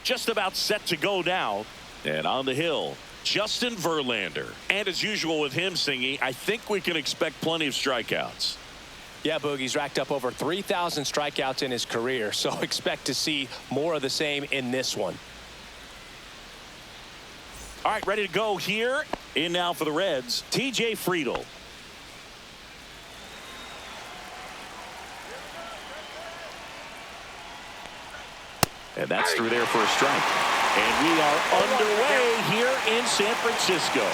just about set to go now. And on the hill, Justin Verlander. And as usual with him, Singy, I think we can expect plenty of strikeouts. Yeah, Boogie's racked up over 3,000 strikeouts in his career, so expect to see more of the same in this one. All right, ready to go here. In now for the Reds, TJ Friedl. And that's through there for a strike. And we are underway here in San Francisco.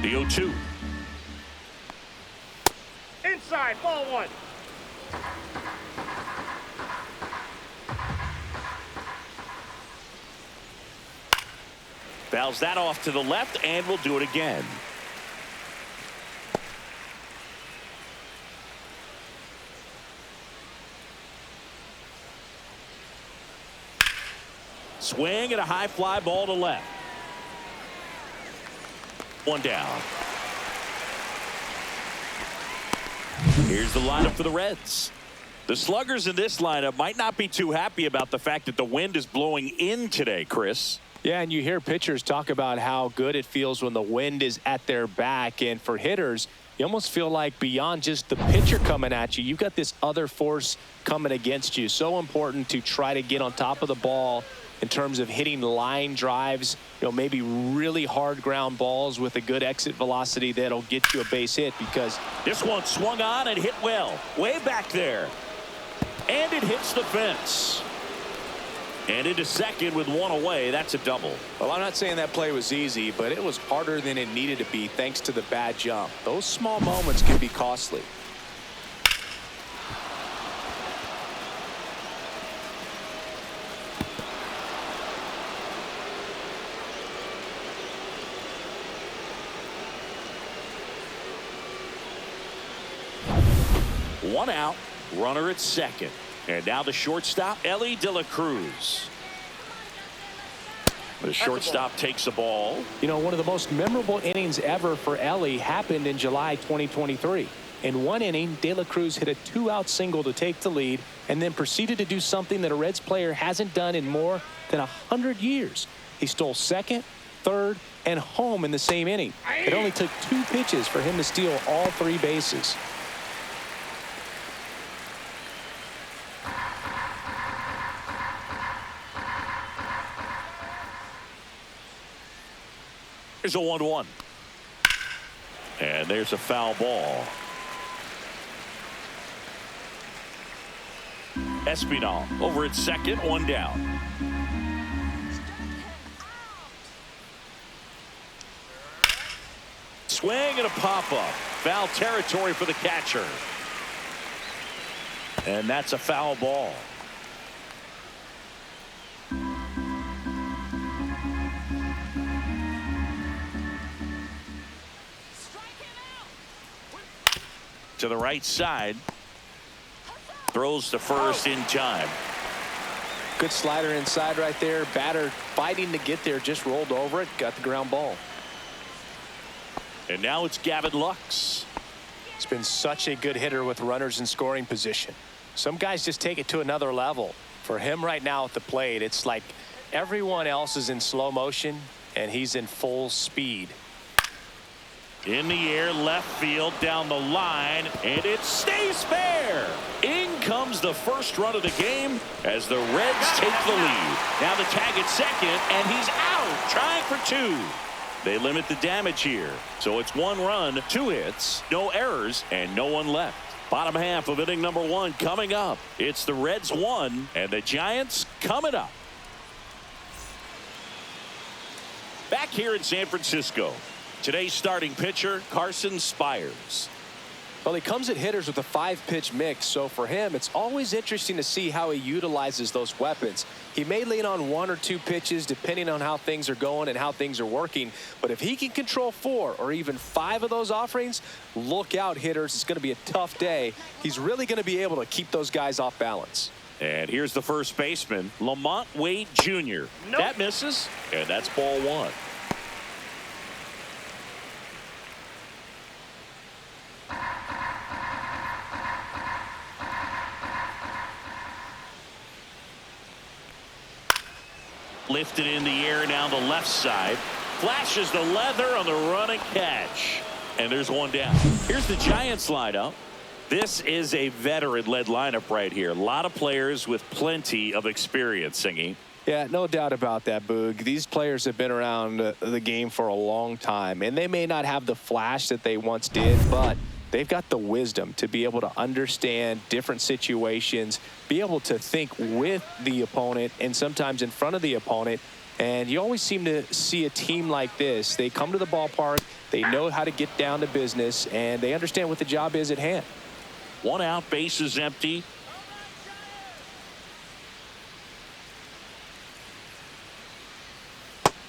The 0-2. Inside, ball one. Fouls that off to the left, and we'll do it again. Swing and a high fly ball to left. One down. Here's the lineup for the Reds. The sluggers in this lineup might not be too happy about the fact that the wind is blowing in today, Chris. Yeah, and you hear pitchers talk about how good it feels when the wind is at their back. And for hitters, you almost feel like beyond just the pitcher coming at you, you've got this other force coming against you. So important to try to get on top of the ball in terms of hitting line drives, maybe really hard ground balls with a good exit velocity that'll get you a base hit, because this one swung on and hit well, way back there. And it hits the fence. And into second with one away. That's a double. Well, I'm not saying that play was easy, but it was harder than it needed to be thanks to the bad jump. Those small moments can be costly. One out, runner at second. And now the shortstop, Elly De La Cruz. The shortstop takes the ball. One of the most memorable innings ever for Elly happened in July 2023. In one inning, De La Cruz hit a 2-out single to take the lead and then proceeded to do something that a Reds player hasn't done in more than 100 years. He stole second, third, and home in the same inning. It only took 2 pitches for him to steal all 3 bases. Here's a 1-1. And there's a foul ball. Espinal over at second, 1 down. Swing and a pop-up. Foul territory for the catcher. And that's a foul ball. To the right side. Throws to first in time. Good slider inside right there. Batter fighting to get there, just rolled over it, got the ground ball. And now it's Gavin Lux. He's been such a good hitter with runners in scoring position. Some guys just take it to another level. For him right now at the plate, it's like everyone else is in slow motion and he's in full speed. In the air, left field, down the line, and it stays fair. In comes the first run of the game as the Reds take the lead. Now the tag at second, and he's out, trying for 2. They limit the damage here. So it's 1 run, 2 hits, no errors, and no one left. Bottom half of inning number 1 coming up. It's the Reds 1 and the Giants coming up. Back here in San Francisco. Today's starting pitcher, Carson Spires. Well, he comes at hitters with a 5-pitch mix, so for him, it's always interesting to see how he utilizes those weapons. He may lean on 1 or 2 pitches depending on how things are going and how things are working, but if he can control 4 or even 5 of those offerings, look out, hitters. It's going to be a tough day. He's really going to be able to keep those guys off balance. And here's the first baseman, Lamont Wade Jr. Nope. That misses, and that's ball 1. Lifted in the air down the left side. Flashes the leather on the run and catch. And there's one down. Here's the Giants lineup. This is a veteran-led lineup right here. A lot of players with plenty of experience, Singy. Yeah, no doubt about that, Boog. These players have been around the game for a long time, and they may not have the flash that they once did, but they've got the wisdom to be able to understand different situations, be able to think with the opponent and sometimes in front of the opponent. And you always seem to see a team like this. They come to the ballpark, they know how to get down to business, and they understand what the job is at hand. 1 out, bases empty.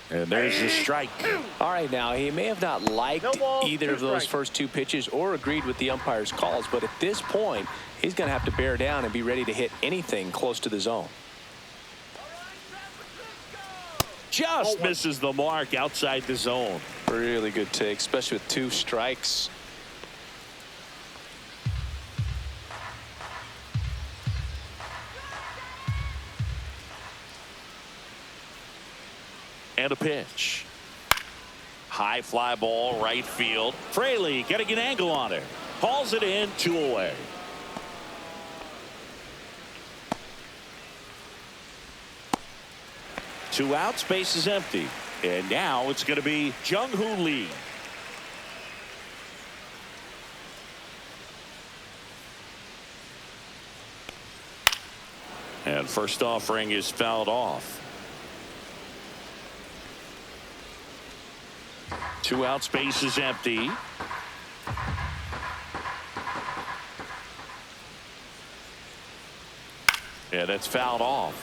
And there's the strike. All right, now, he may have not liked No ball, either 2 of those strikes. first 2 pitches or agreed with the umpire's calls, but at this point, he's going to have to bear down and be ready to hit anything close to the zone. Just misses the mark outside the zone. Really good take, especially with 2 strikes. And a pitch. High fly ball, right field. Fraley getting an angle on it. Hauls it in, 2 away. Two outs, base is empty. And now it's going to be Jung-Hoo Lee. And first offering is fouled off. 2 outs, base is empty. Yeah, that's fouled off.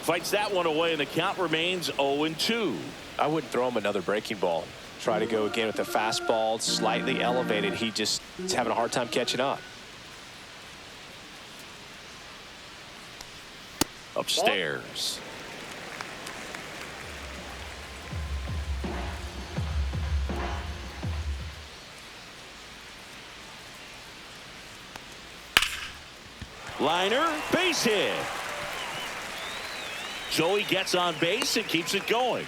Fights that one away, and the count remains 0-2. I wouldn't throw him another breaking ball. Try to go again with the fastball, slightly elevated. He just is having a hard time catching up. Upstairs. Liner, base hit. Joey gets on base and keeps it going.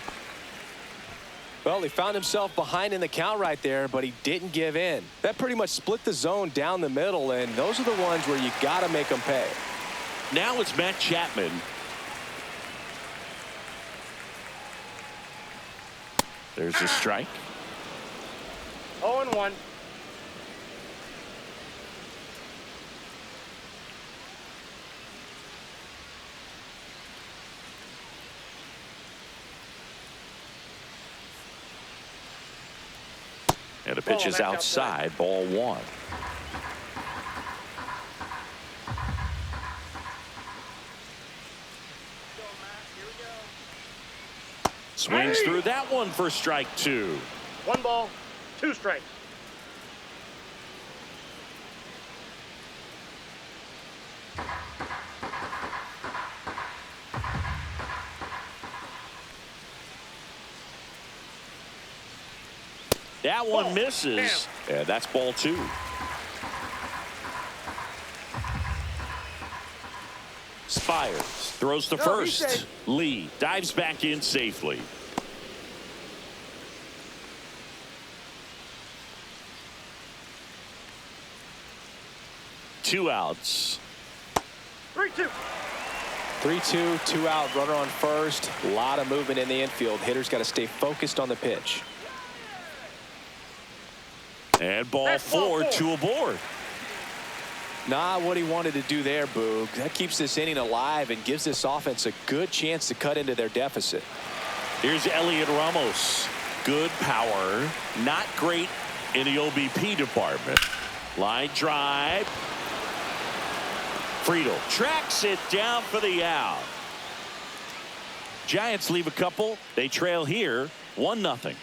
Well, he found himself behind in the count right there, but he didn't give in. That pretty much split the zone down the middle, and those are the ones where you got to make them pay. Now it's Matt Chapman. There's a strike. 0-1. And the pitch is outside, ball 1. Swings through that one for strike 2. 1 ball, 2 strikes. That one misses. And that's ball 2. Spires throws to first. Lee dives back in safely. Two outs. 3-2. 3-2, 2 out, runner on first. A lot of movement in the infield. Hitters got to stay focused on the pitch. And ball 4, 2 aboard. Not what he wanted to do there, Boog. That keeps this inning alive and gives this offense a good chance to cut into their deficit. Here's Elliot Ramos. Good power. Not great in the OBP department. Line drive. Friedel tracks it down for the out. Giants leave a couple. They trail here 1-0.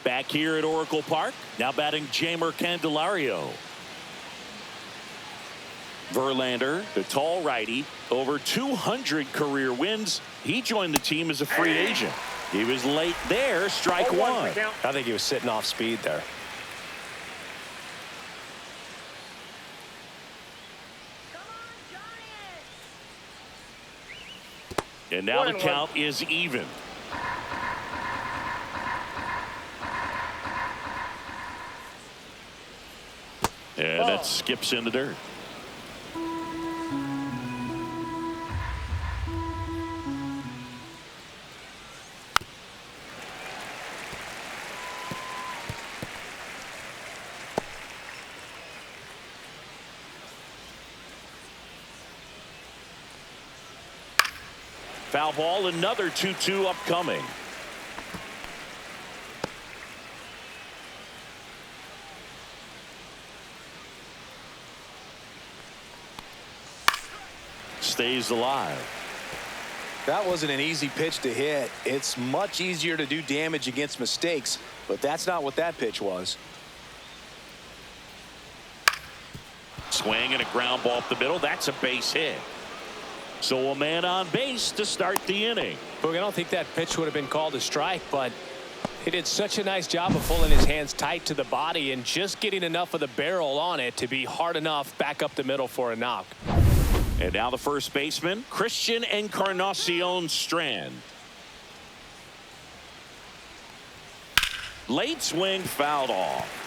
Back here at Oracle Park. Now batting Jeimer Candelario. Verlander, the tall righty, over 200 career wins. He joined the team as a free agent. He was late there. Strike one. I think he was sitting off speed there. And now the count is even. And that skips in the dirt. Foul ball, another 2-2 upcoming. Stays alive. That wasn't an easy pitch to hit. It's much easier to do damage against mistakes, but that's not what that pitch was. Swing and a ground ball up the middle. That's a base hit. So a man on base to start the inning. Boog, I don't think that pitch would have been called a strike, but he did such a nice job of pulling his hands tight to the body and just getting enough of the barrel on it to be hard enough back up the middle for a knock. And now the first baseman, Christian Encarnacion Strand. Late swing, fouled off.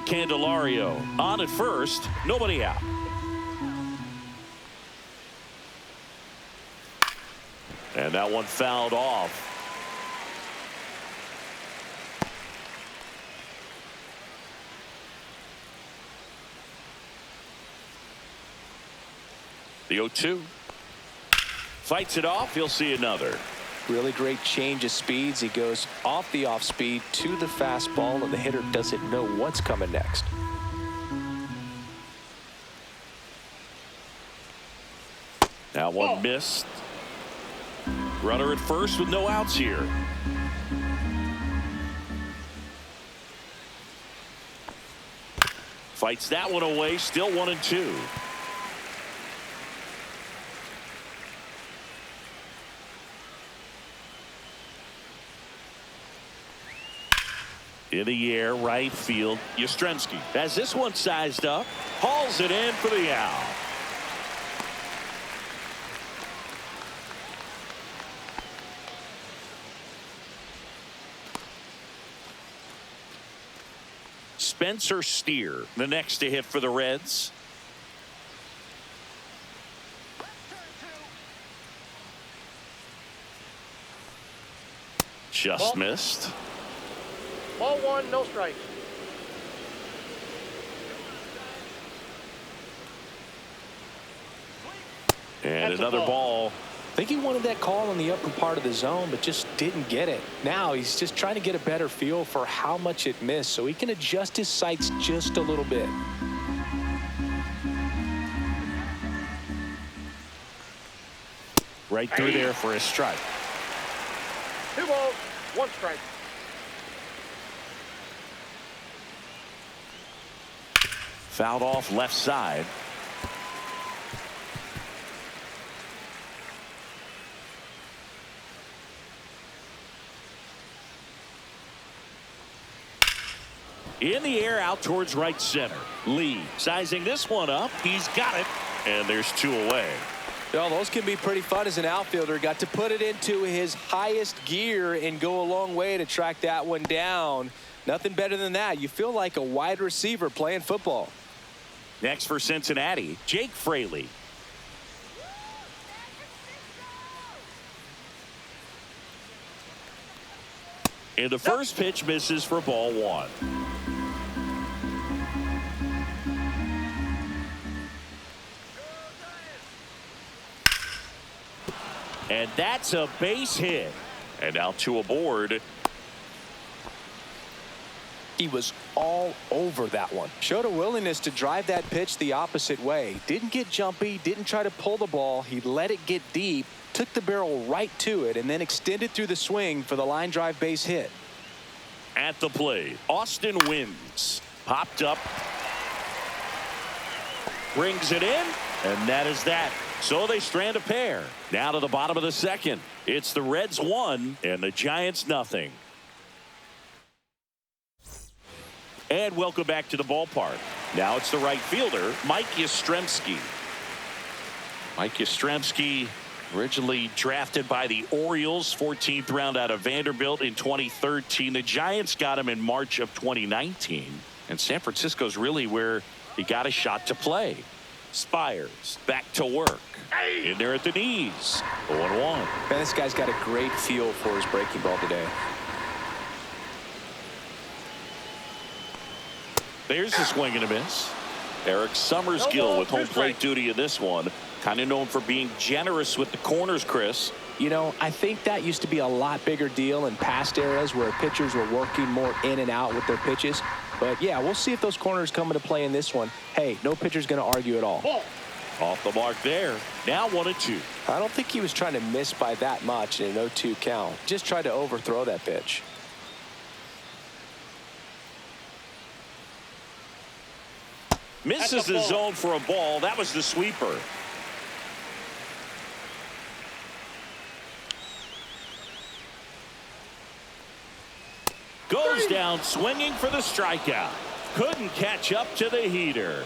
Candelario on at first, nobody out. And that one fouled off. The 0-2. Fights it off. He'll see another. Really great change of speeds. He goes off the off speed to the fastball, and the hitter doesn't know what's coming next. Now one missed. Runner at first with no outs here. Fights that one away. Still 1-2. In the air, right field. Yastrzemski has this one sized up. Hauls it in for the out. Spencer Steer, the next to hit for the Reds. Just missed. Ball one, no strike. And another ball. I think he wanted that call in the upper part of the zone, but just didn't get it. Now he's just trying to get a better feel for how much it missed so he can adjust his sights just a little bit. Right through there for a strike. 2 balls, 1 strike. Fouled off left side. In the air out towards right center. Lee sizing this one up. He's got it. And there's 2 away. Well, those can be pretty fun as an outfielder. Got to put it into his highest gear and go a long way to track that one down. Nothing better than that. You feel like a wide receiver playing football. Next for Cincinnati, Jake Fraley. And the first pitch misses for ball one. And that's a base hit. And now two aboard. He was all over that one. Showed a willingness to drive that pitch the opposite way. Didn't get jumpy, didn't try to pull the ball. He let it get deep, took the barrel right to it, and then extended through the swing for the line drive base hit. At the plate, Austin Wins. Popped up. Brings it in, and that is that. So they strand a pair. Now to the bottom of the second. It's the Reds 1 and the Giants nothing. And welcome back to the ballpark. Now it's the right fielder, Mike Yastrzemski. Mike Yastrzemski, originally drafted by the Orioles, 14th round out of Vanderbilt in 2013. The Giants got him in March of 2019. And San Francisco's really where he got a shot to play. Spires back to work. In there at the knees. 0-1. Man, this guy's got a great feel for his breaking ball today. There's the swing and a miss. Eric Summerskill with home plate duty in this one. Kind of known for being generous with the corners, Chris. You know, I think that used to be a lot bigger deal in past eras where pitchers were working more in and out with their pitches. But, yeah, we'll see if those corners come into play in this one. Hey, no pitcher's going to argue at all. Off the mark there. Now 1-2. I don't think he was trying to miss by that much in an 0-2 count. Just tried to overthrow that pitch. Misses the zone for a ball. That was the sweeper. Goes down swinging for the strikeout. Couldn't catch up to the heater.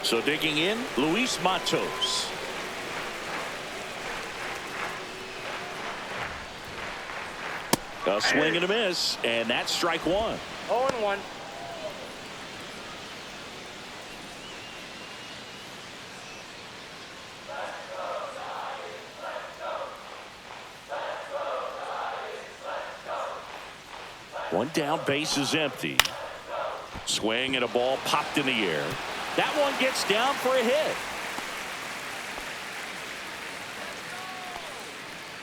So digging in, Luis Matos. A swing and a miss, and that's strike one. 0-1. One down, base is empty. Swing and a ball popped in the air. That one gets down for a hit.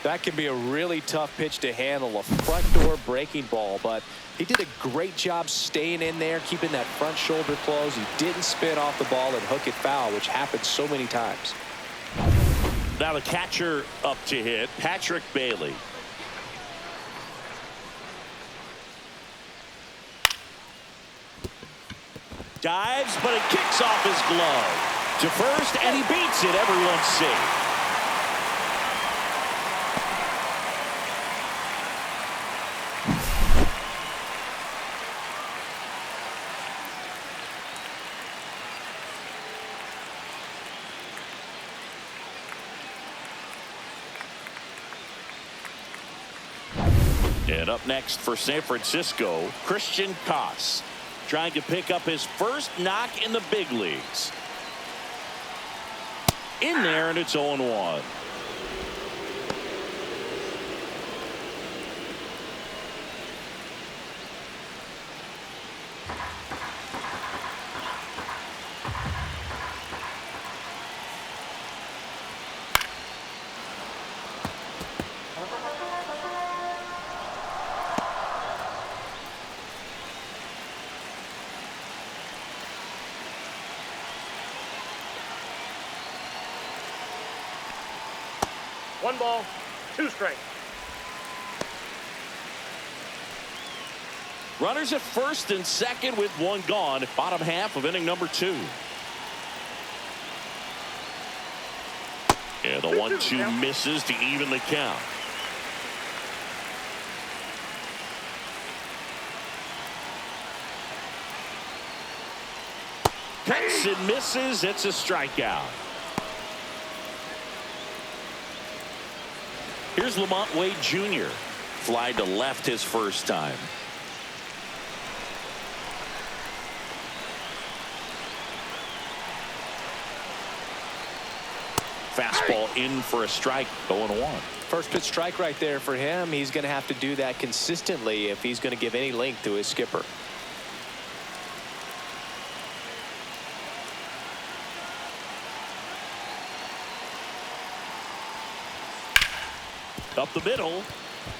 That can be a really tough pitch to handle, a front door breaking ball, but he did a great job staying in there, keeping that front shoulder closed. He didn't spin off the ball and hook it foul, which happens so many times. Now the catcher up to hit, Patrick Bailey. Dives, but it kicks off his glove to first, and he beats it. Everyone's safe. And up next for San Francisco, Christian Koss. Trying to pick up his first knock in the big leagues. In there, and it's 0-1. One ball, two strikes. Runners at first and second with one gone. Bottom half of inning number 2. And the 1-2 misses to even the count. Cuts and misses. It's a strikeout. Here's Lamont Wade Jr. Fly to left his first time. Fastball in for a strike, 0-1. First pitch strike right there for him. He's going to have to do that consistently if he's going to give any length to his skipper. Up the middle,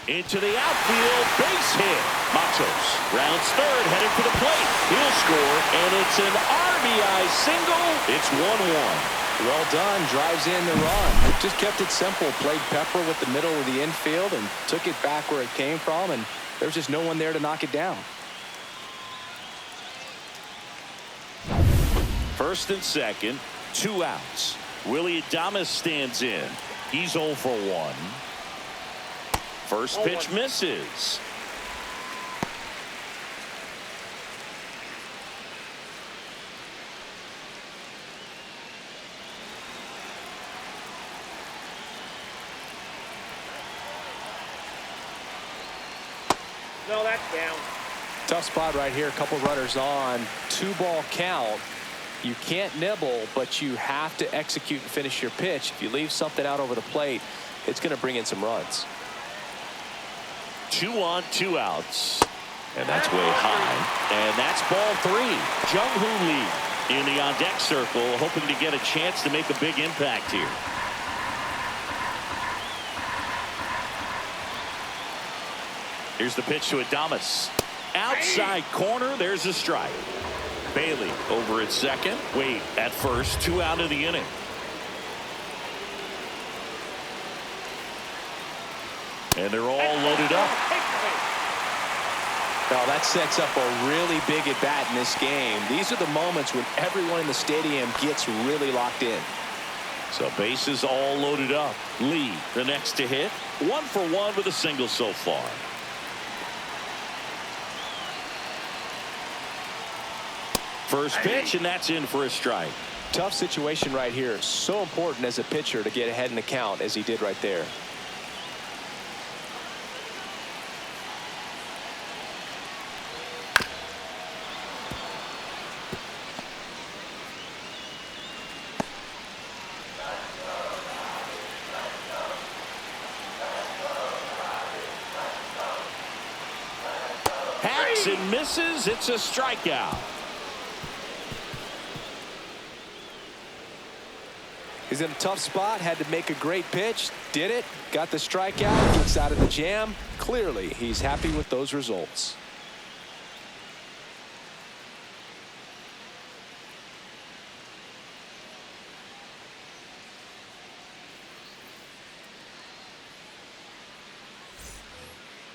into the outfield, base hit. Matos rounds third, headed for the plate. He'll score, and it's an RBI single. It's 1-1. Well done. Drives in the run. Just kept it simple. Played pepper with the middle of the infield and took it back where it came from, and there's just no one there to knock it down. First and second, 2 outs. Willie Adames stands in. He's 0 for 1. First pitch misses. No, that's down. Tough spot right here. A couple runners on. 2-ball count. You can't nibble, but you have to execute and finish your pitch. If you leave something out over the plate, it's going to bring in some runs. 2 on, 2 outs. And that's way high. And that's ball 3. Jung-Hoo Lee in the on-deck circle, hoping to get a chance to make a big impact here. Here's the pitch to Adames. Outside corner, there's a strike. Bailey over at second. Wade at first, 2 out of the inning. And they're all loaded up. Now that sets up a really big at bat in this game. These are the moments when everyone in the stadium gets really locked in. So bases all loaded up. Lee, the next to hit. 1 for 1 with a single so far. First pitch, and that's in for a strike. Tough situation right here. So important as a pitcher to get ahead in the count as he did right there. Hacks and misses. It's a strikeout. He's in a tough spot, had to make a great pitch, did it, got the strikeout, gets out of the jam. Clearly, he's happy with those results.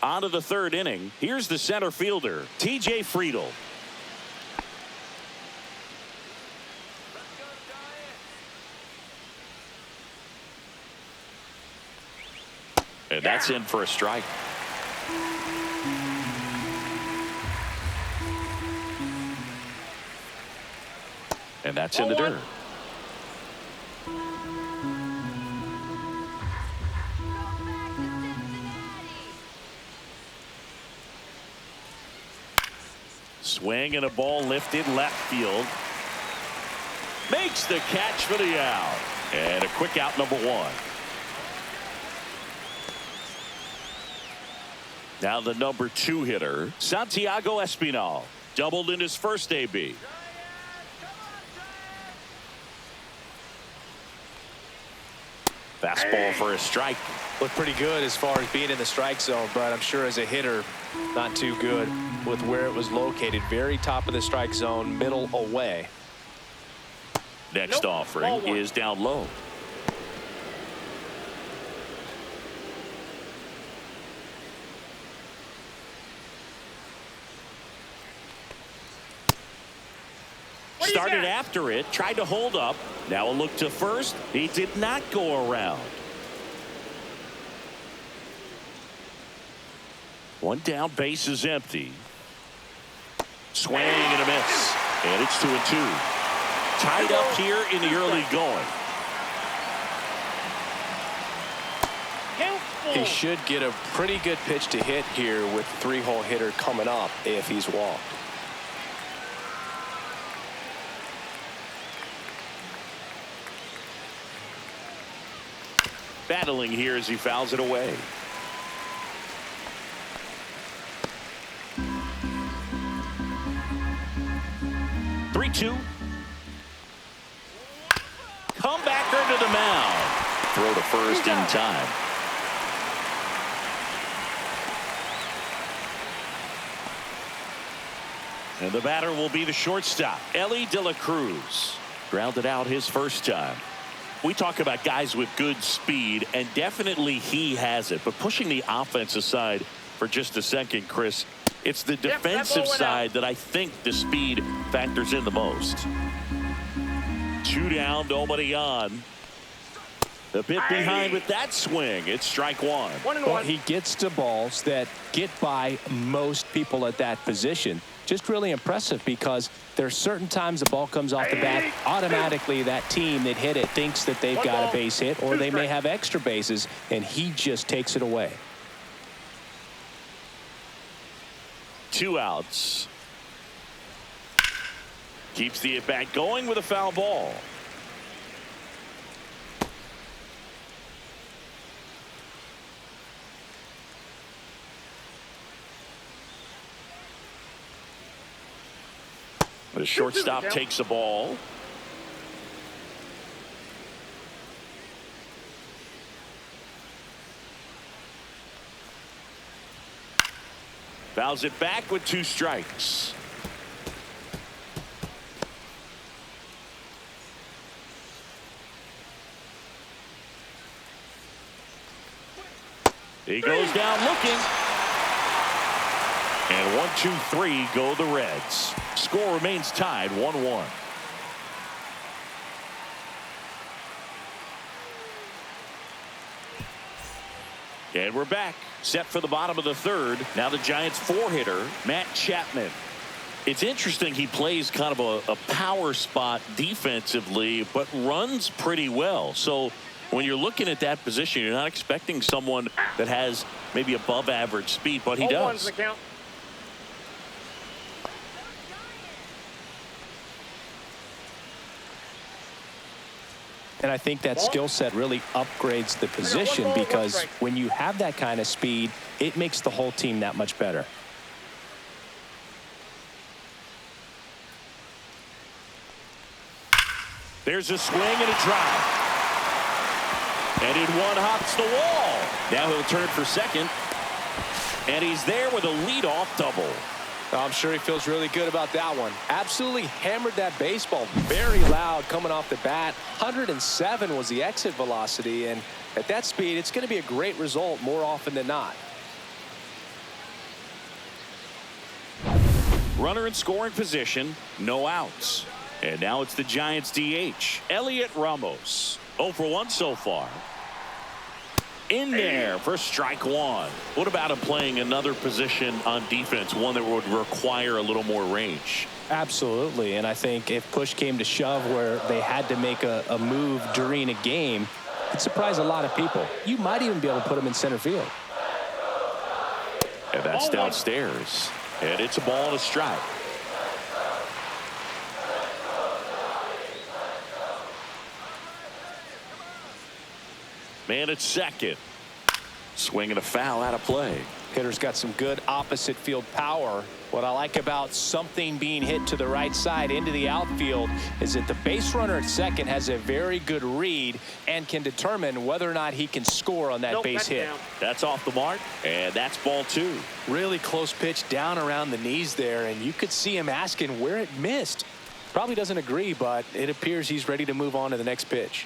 On to the third inning. Here's the center fielder, T.J. Friedel. And that's in for a strike. And that's in the dirt. Swing and a ball lifted left field. Makes the catch for the out. And a quick out, number 1. Now the number 2 hitter, Santiago Espinal, doubled in his first AB. Fastball for a strike. Looked pretty good as far as being in the strike zone, but I'm sure as a hitter, not too good with where it was located. Very top of the strike zone, middle away. Next offering is down low. Started after it, tried to hold up. Now a look to first. He did not go around. One down, base is empty. Swing and a miss. And it's 2-2. Tied up here in the early going. He should get a pretty good pitch to hit here with 3-hole hitter coming up if he's walked. battling here as he fouls it away. Three-two. Comebacker to the mound. Throw to first in time. And the batter will be the shortstop, Ellie De La Cruz. Grounded out his first time. We talk about guys with good speed, and definitely he has it. But pushing the offense aside for just a second, Chris, it's the defensive side that I think the speed factors in the most. 2 down, nobody on. The bit behind with that swing. It's strike one. Well, he gets to balls that get by most people at that position. Just really impressive, because there are certain times the ball comes off the bat, automatically that team that hit it thinks that they've got a base hit, or they may have extra bases, and he just takes it away. 2 outs. Keeps the at-bat going with a foul ball. The shortstop takes the ball. Fouls it back with 2 strikes. He goes down looking. And 1, 2, 3 go the Reds. Score remains tied 1-1. And we're back. Set for the bottom of the third. Now the Giants 4-hitter, Matt Chapman. It's interesting, he plays kind of a power spot defensively, but runs pretty well. So when you're looking at that position, you're not expecting someone that has maybe above average speed, but he does. And I think that skill set really upgrades the position, because when you have that kind of speed, it makes the whole team that much better. There's a swing and a drive. And in one hops the wall. Now he'll turn for second. And he's there with a leadoff double. I'm sure he feels really good about that one. Absolutely hammered that baseball very loud coming off the bat. 107 was the exit velocity, and at that speed, it's going to be a great result more often than not. Runner in scoring position, no outs. And now it's the Giants DH, Elliot Ramos. 0 for 1 so far. In there for strike one. What about him playing another position on defense, one that would require a little more range? Absolutely, and I think if push came to shove where they had to make a move during a game, it'd surprise a lot of people. You might even be able to put him in center field. And that's downstairs. And it's a ball and a strike. Man at second. Swing and a foul out of play. Hitter's got some good opposite field power. What I like about something being hit to the right side into the outfield is that the base runner at second has a very good read and can determine whether or not he can score on that base hit. That's off the mark, and that's ball 2. Really close pitch down around the knees there, and you could see him asking where it missed. Probably doesn't agree, but it appears he's ready to move on to the next pitch.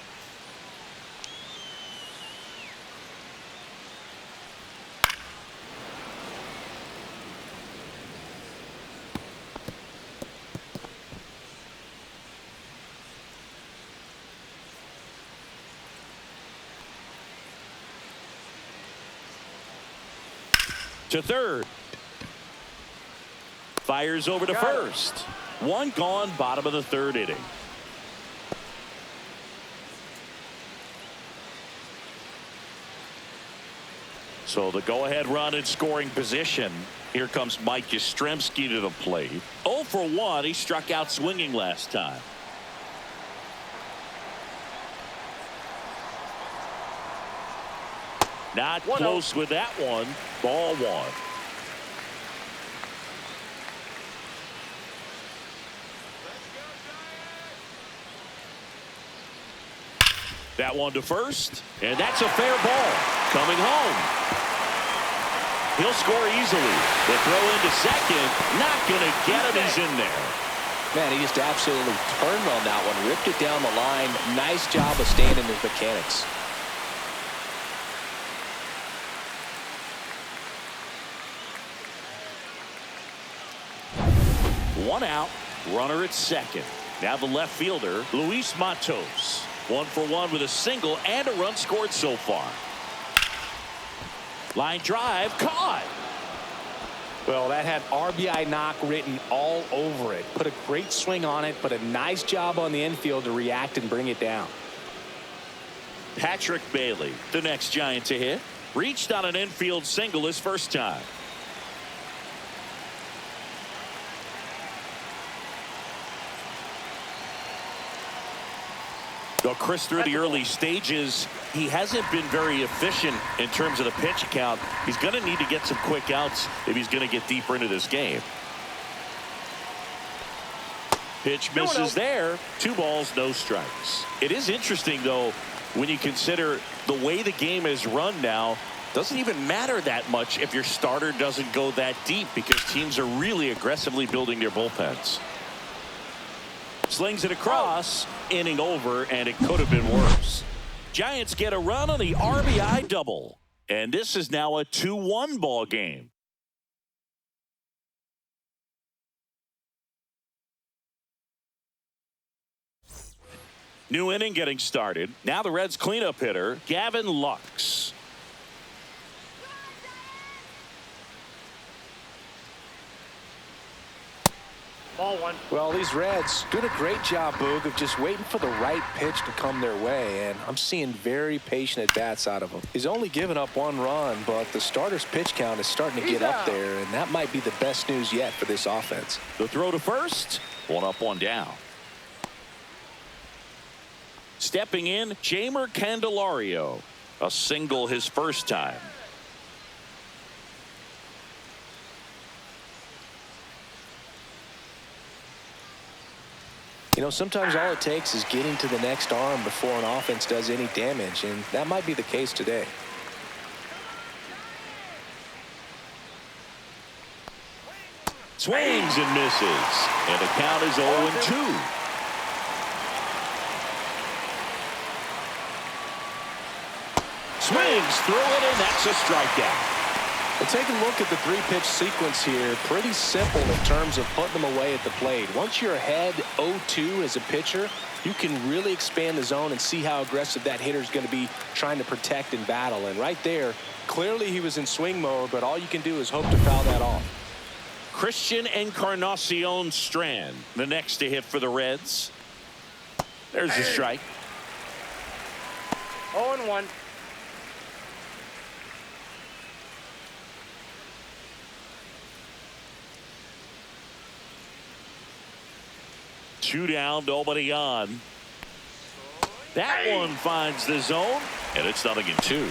To third. Fires over to first. One gone, bottom of the third inning. So the go-ahead run in scoring position. Here comes Mike Yastrzemski to the plate. 0 for 1. He struck out swinging last time. Not close with that one. Ball one. That one to first, and that's a fair ball. Coming home. He'll score easily. The throw into second, not going to get him. He's in there. Man, he just absolutely turned on that one, ripped it down the line. Nice job of staying in his mechanics. One out, runner at second. Now the left fielder, Luis Matos. 1 for 1 with a single and a run scored so far. Line drive, caught. Well, that had RBI knock written all over it. Put a great swing on it, but a nice job on the infield to react and bring it down. Patrick Bailey, the next Giant to hit. Reached on an infield single his first time. Though Chris, through the early stages, he hasn't been very efficient in terms of the pitch count. He's going to need to get some quick outs if he's going to get deeper into this game. Pitch misses there. 2 balls, no strikes. It is interesting, though, when you consider the way the game is run now. Doesn't even matter that much if your starter doesn't go that deep, because teams are really aggressively building their bullpens. Slings it across, inning over, and it could have been worse. Giants get a run on the RBI double, and this is now a 2-1 ball game. New inning getting started. Now the Reds cleanup hitter, Gavin Lux. Ball one. Well, these Reds doing a great job, Boog, of just waiting for the right pitch to come their way, and I'm seeing very patient at-bats out of him. He's only given up 1 run, but the starter's pitch count is starting to get up there, and that might be the best news yet for this offense. The throw to first, 1 up, 1 down. Stepping in, Jamer Candelario. A single his first time. You know, sometimes all it takes is getting to the next arm before an offense does any damage, and that might be the case today. Swings and misses, and the count is 0-2. Swings through it, and that's a strikeout. Well, take a look at the 3-pitch sequence here. Pretty simple in terms of putting them away at the plate. Once you're ahead 0-2 as a pitcher, you can really expand the zone and see how aggressive that hitter is going to be trying to protect and battle. And right there, clearly he was in swing mode, but all you can do is hope to foul that off. Christian Encarnacion Strand, the next to hit for the Reds. There's a strike. 0-1. Two down, nobody on. That one finds the zone, and it's 0-2.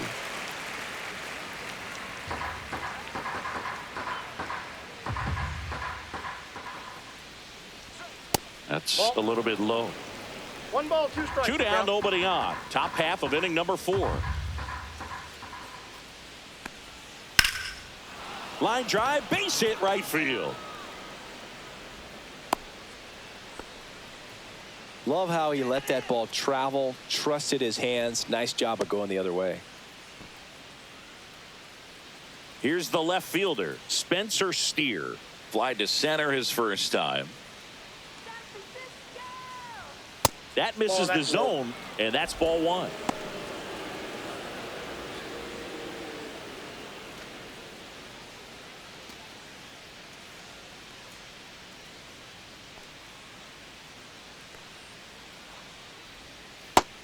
That's a little bit low. 1 ball, 2 strikes. 2 down, nobody on. Top half of inning number 4. Line drive, base hit right field. Love how he let that ball travel, trusted his hands. Nice job of going the other way. Here's the left fielder, Spencer Steer. Fly to center his first time. That misses the zone, and that's ball 1.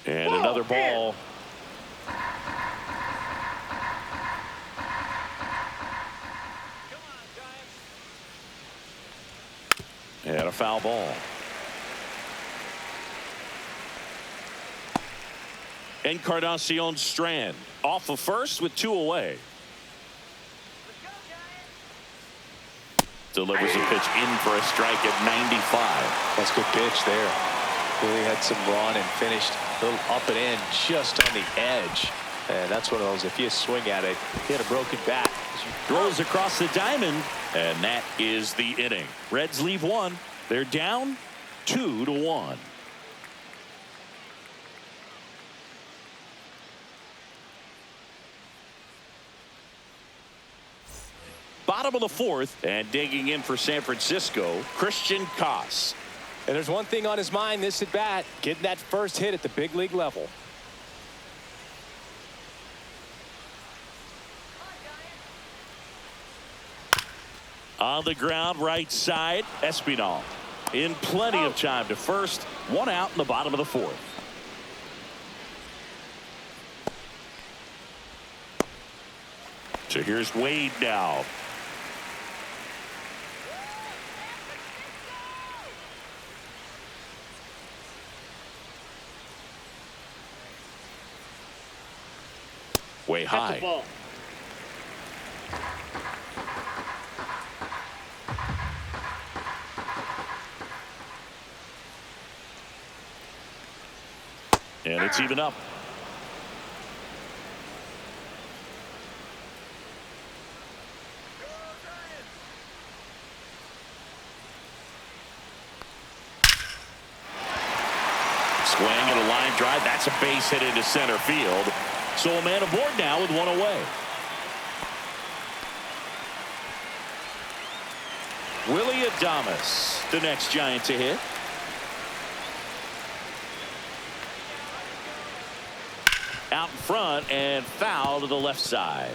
And another ball. And a foul ball. Encarnacion Strand off of first with 2 away. Delivers a pitch in for a strike at 95. That's a good pitch there. Really had some run and finished a little up and in just on the edge. And that's one of those, if you swing at it, he had a broken bat. Throws across the diamond, and that is the inning. Reds leave 1. They're down 2-1. Bottom of the 4th, and digging in for San Francisco, Christian Koss. And there's one thing on his mind this at bat, getting that first hit at the big league level. On the ground, right side, Espinal. In plenty of time to first. 1 out in the bottom of the 4th. So here's Wade now. Way high. And it's even up. Swing and a line drive. That's a base hit into center field. So a man aboard now with 1 away. Willie Adames, the next Giant to hit. Out in front and foul to the left side.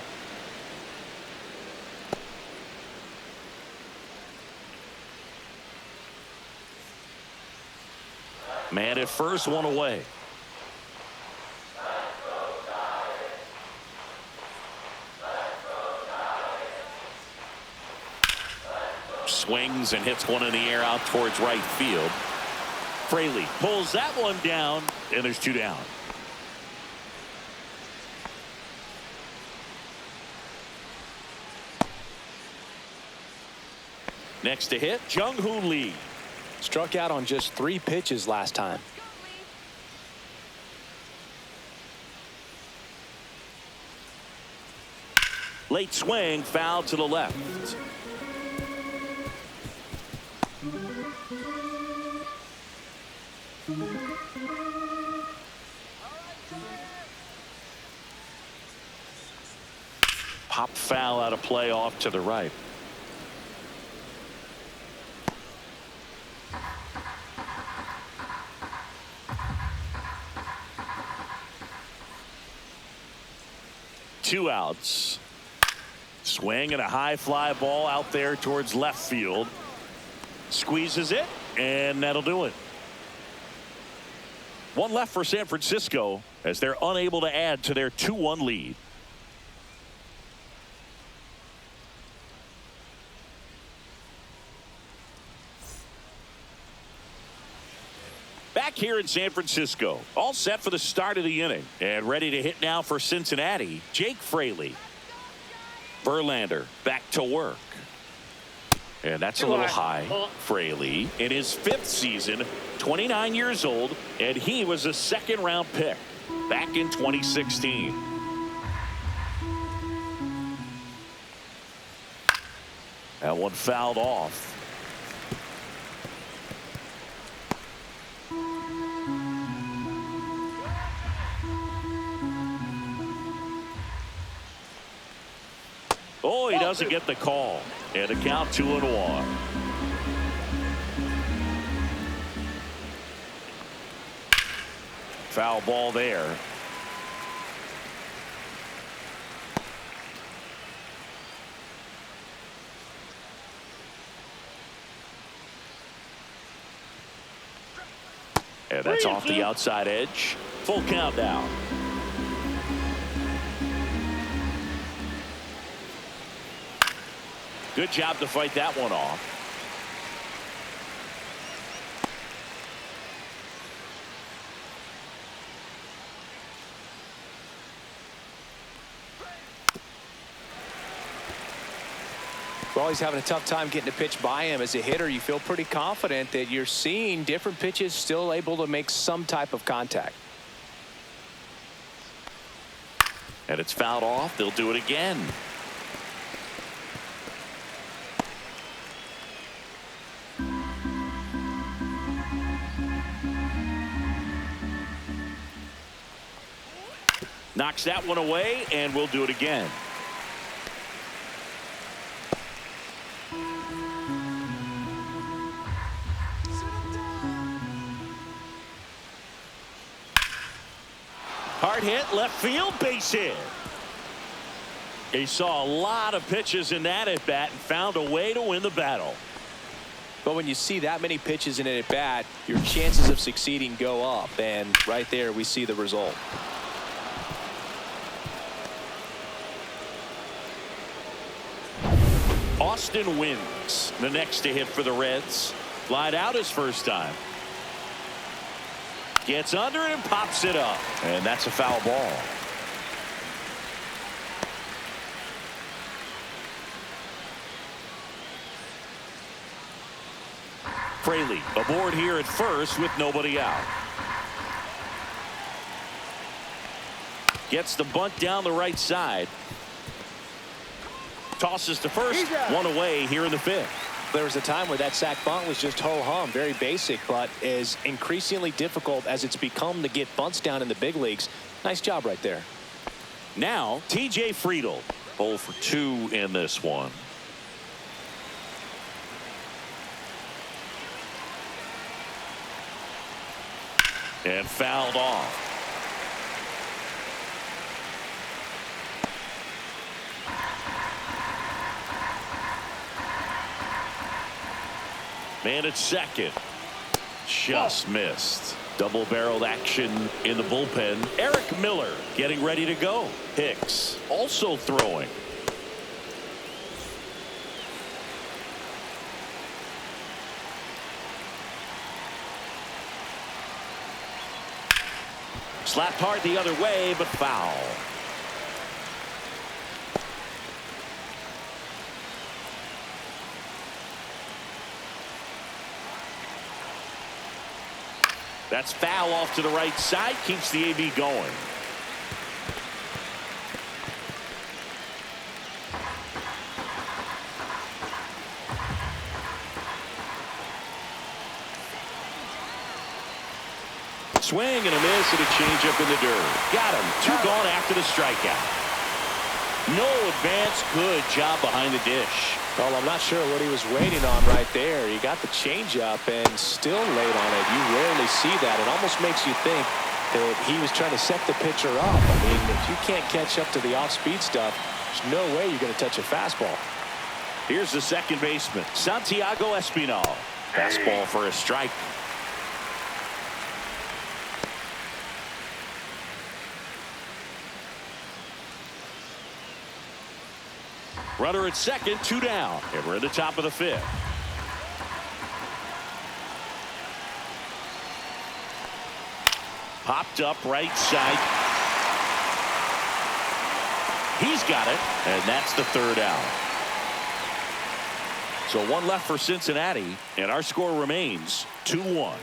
Man at first, 1 away. Swings and hits one in the air out towards right field. Fraley pulls that one down, and there's 2 down. Next to hit, Jung-Hoo Lee. Struck out on just 3 pitches last time. Late swing, foul to the left. Pop foul out of play off to the right. Two outs. Swing and a high fly ball out there towards left field. Squeezes it, and that'll do it. 1 left for San Francisco as they're unable to add to their 2-1 lead. Back here in San Francisco, all set for the start of the inning and ready to hit now for Cincinnati, Jake Fraley. Verlander back to work. And that's a little high. Fraley in his 5th season, 29 years old, and he was a 2nd-round pick back in 2016. That one fouled off. Oh, he doesn't get the call. And a count 2-1. Foul ball there. And that's off the outside edge. Full count now. Good job to fight that one off. Well, he's having a tough time getting a pitch by him. As a hitter, you feel pretty confident that you're seeing different pitches still able to make some type of contact. And it's fouled off. They'll do it again. Knocks that one away, and we'll do it again. Hard hit, left field, base hit. He saw a lot of pitches in that at bat and found a way to win the battle. But when you see that many pitches in an at bat, your chances of succeeding go up, and right there we see the result. Austin wins. The next to hit for the Reds. Flied out his first time. Gets under it and pops it up. And that's a foul ball. Fraley aboard here at first with nobody out. Gets the bunt down the right side. Tosses to first. One away here in the fifth. There was a time where that sac bunt was just ho-hum, very basic, but is increasingly difficult as it's become to get bunts down in the big leagues. Nice job right there. Now TJ Friedl, 0 for 2 in this one. And fouled off. Man at second. Just missed. Double-barreled action in the bullpen. Eric Miller getting ready to go. Hicks also throwing. Slapped hard the other way, but foul. That's foul off to the right side. Keeps the AB going. Swing and a miss and a changeup in the dirt. Got him. 2 gone after the strikeout. No advance. Good job behind the dish. Well, I'm not sure what he was waiting on right there. He got the changeup and still late on it. You rarely see that. It almost makes you think that he was trying to set the pitcher up. I mean, if you can't catch up to the off-speed stuff, there's no way you're going to touch a fastball. Here's the second baseman, Santiago Espinal. Fastball for a strike. Runner at second, 2 down. And we're in the top of the fifth. Popped up right side. He's got it, and that's the 3rd out. So 1 left for Cincinnati, and our score remains 2-1.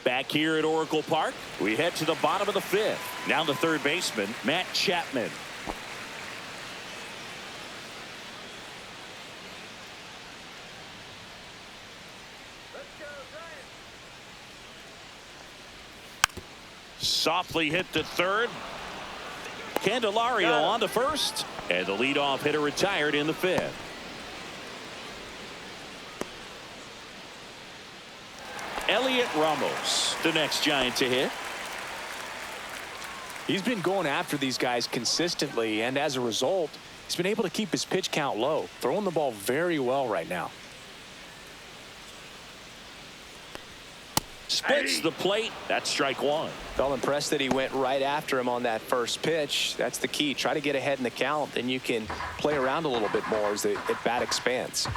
Back here at Oracle Park, we head to the bottom of the 5th. Now the 3rd baseman, Matt Chapman. Softly hit to 3rd. Candelario on to 1st. And the leadoff hitter retired in the 5th. Elliot Ramos, the next Giant to hit. He's been going after these guys consistently, and as a result, he's been able to keep his pitch count low, throwing the ball very well right now. Spits the plate. That's strike 1. Felt impressed that he went right after him on that first pitch. That's the key. Try to get ahead in the count, then you can play around a little bit more as the at bat expands.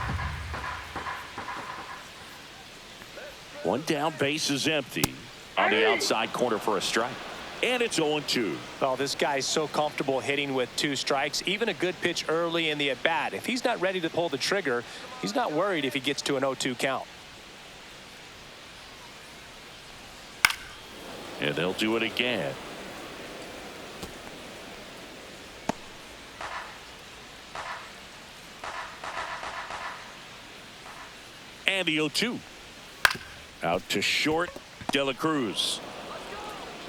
1 down, base is empty. on the outside corner for a strike. And it's 0-2. Well, this guy's so comfortable hitting with 2 strikes. Even a good pitch early in the at-bat. If he's not ready to pull the trigger, he's not worried if he gets to an 0-2 count. And they'll do it again. And the 0-2. Out to short, De La Cruz.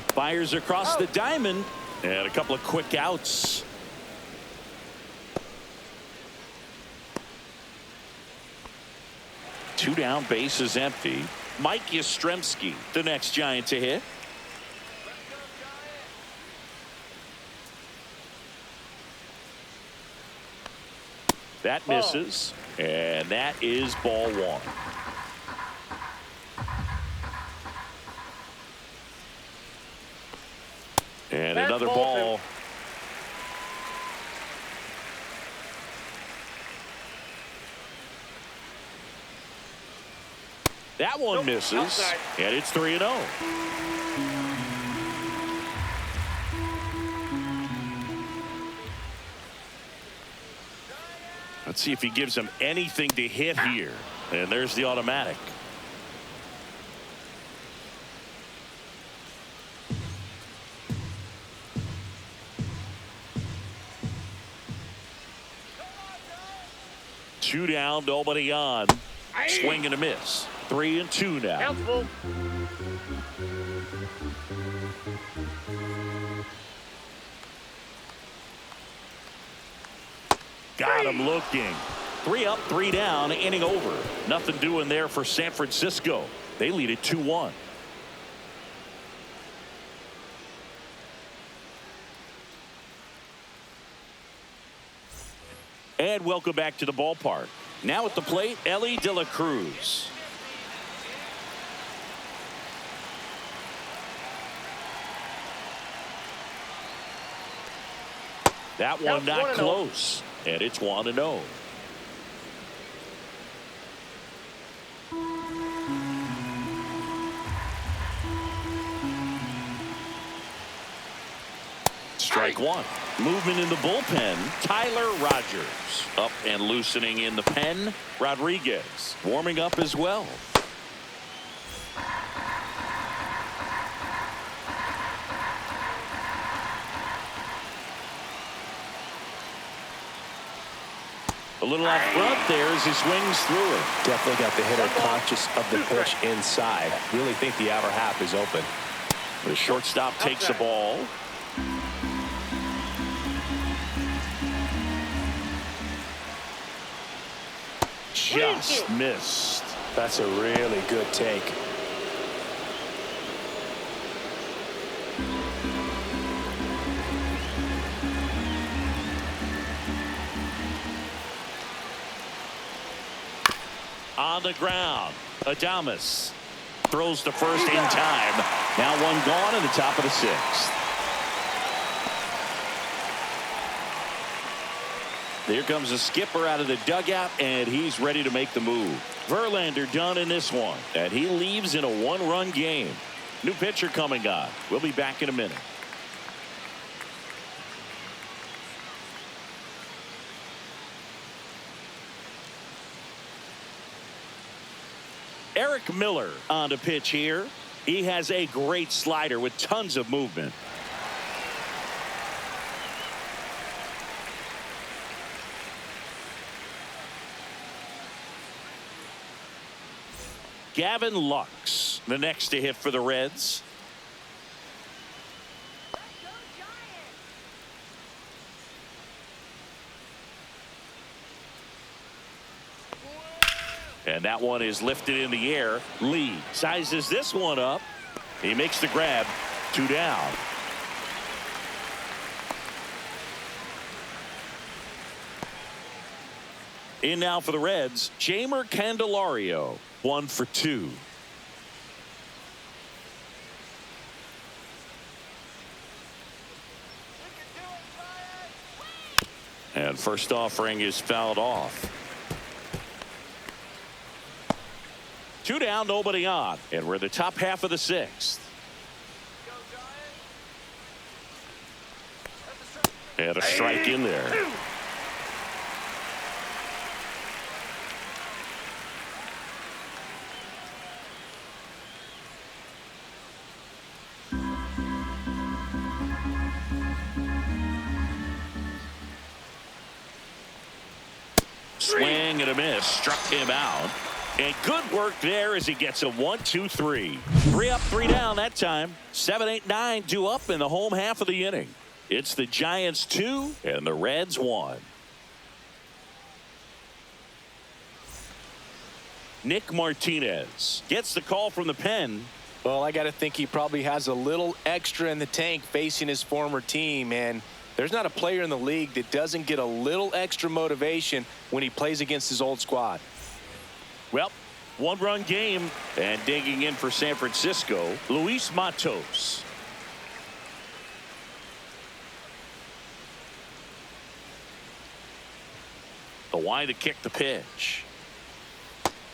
Fires across the diamond. And a couple of quick outs. Two down, base is empty. Mike Yastrzemski, the next Giant to hit. That misses. And that is ball 1. And another ball. That one misses. Outside. And it's 3-0. Let's see if he gives him anything to hit here. And there's the automatic. Two down, nobody on. Swing and a miss. 3-2 now. Count's full. Got him looking. 3 up, 3 down, inning over. Nothing doing there for San Francisco. They lead it 2-1. And welcome back to the ballpark. Now at the plate, Elly De La Cruz. That one not close. And it's 1-0. Strike 1. Movement in the bullpen. Tyler Rogers. Up and loosening in the pen. Rodriguez warming up as well. A little off front there as he swings through it. Definitely got the hitter conscious of the pitch inside. Really think the outer half is open. The shortstop takes the ball. Just missed. That's a really good take. On the ground, Adames throws to first in time. Now one gone in the top of the 6th. Here comes the skipper out of the dugout, and he's ready to make the move. Verlander done in this one, and he leaves in a 1-run game. New pitcher coming on. We'll be back in a minute. Eric Miller on the pitch here. He has a great slider with tons of movement. Gavin Lux, the next to hit for the Reds. And that one is lifted in the air. Lee sizes this one up. He makes the grab. 2 down. In now for the Reds, Jeimer Candelario. 1 for 2. And first offering is fouled off. 2 down, nobody on. And we're in the top half of the 6th. And a strike in there. Swing and a miss. Struck him out. And good work there as he gets a 1-2-3. 3 up, 3 down that time. 7, 8, 9 due up in the home half of the inning. It's the Giants 2 and the Reds 1. Nick Martinez gets the call from the pen. Well, I got to think he probably has a little extra in the tank facing his former team, and there's not a player in the league that doesn't get a little extra motivation when he plays against his old squad. Well, one-run game, and digging in for San Francisco, Luis Matos. The wide to kick the pitch.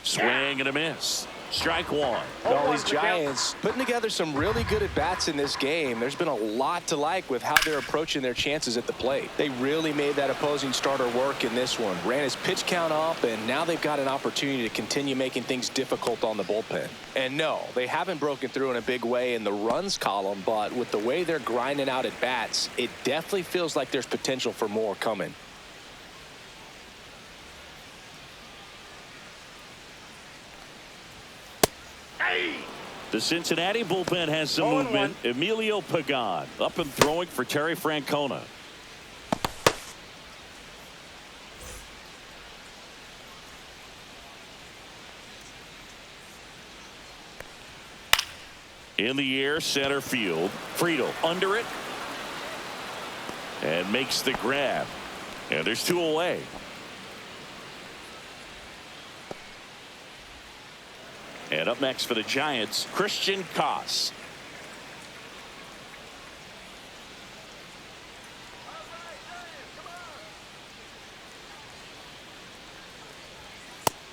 Swing and a miss. Strike one. Well, these Giants putting together some really good at-bats in this game. There's been a lot to like with how they're approaching their chances at the plate. They really made that opposing starter work in this one. Ran his pitch count up, and now they've got an opportunity to continue making things difficult on the bullpen. And no, they haven't broken through in a big way in the runs column, but with the way they're grinding out at-bats, it definitely feels like there's potential for more coming. The Cincinnati bullpen has some movement. Emilio Pagan up and throwing for Terry Francona. In the air, center field. Friedel under it. And makes the grab. And there's 2 away. And up next for the Giants, Christian Koss.